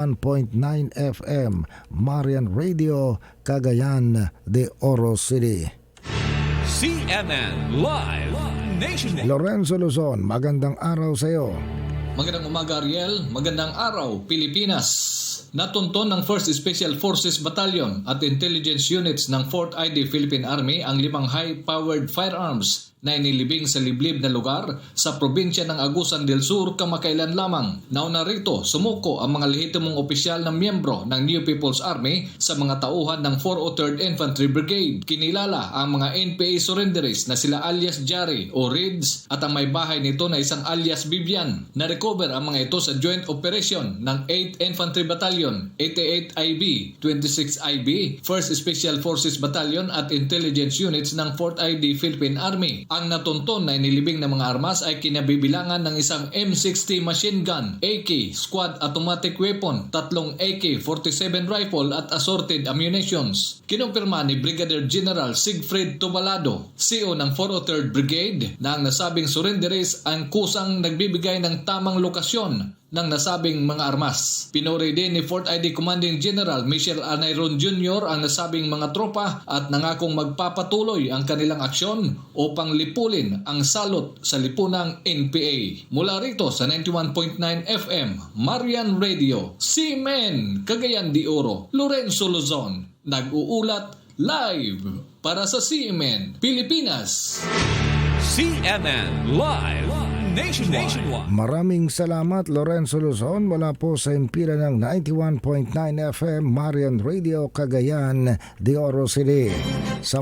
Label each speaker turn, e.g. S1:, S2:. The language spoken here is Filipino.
S1: 1.9 FM Marian Radio, Cagayan de Oro City.
S2: CNN Live Nationwide.
S1: Lorenzo Luzon, magandang araw sa iyo.
S3: Magandang umaga, Ariel. Magandang araw, Pilipinas. Natunton ng 1st Special Forces Battalion at Intelligence Units ng 4th ID Philippine Army ang 5 high-powered firearms na inilibing sa liblib na lugar sa probinsya ng Agusan del Sur kamakailan lamang. Nauna rito, sumuko ang mga lehitimong opisyal na miyembro ng New People's Army sa mga tauhan ng 403rd Infantry Brigade. Kinilala ang mga NPA surrenderies na sila alias Jari o Rids at ang may bahay nito na isang alias Bibian. Na-recover ang mga ito sa joint operation ng 8th Infantry Battalion, 88 IB, 26 IB, 1st Special Forces Battalion at Intelligence Units ng 4th ID Philippine Army. Ang natunton na inilibing ng mga armas ay kinabibilangan ng isang M60 machine gun, AK, squad automatic weapon, 3 AK-47 rifle at assorted ammunitions. Kinumpirma ni Brigadier General Sigfrid Tubalado, CO ng 403rd Brigade, na ang nasabing surrenderies ang kusang nagbibigay ng tamang lokasyon ng nasabing mga armas. Pinuri din ni 4th ID Commanding General Michel Anayron Jr. ang nasabing mga tropa at nangakong magpapatuloy ang kanilang aksyon upang lipulin ang salot sa lipunang NPA. Mula rito sa 91.9 FM, Marian Radio, CNN, Cagayan de Oro, Lorenzo Luzon, nag-uulat live para sa CNN Pilipinas.
S2: CNN Live Nationwide.
S1: Maraming salamat Lorenzo Luzon mula po sa impila ng 91.9 FM Marian Radio, Cagayan de Oro City. Sa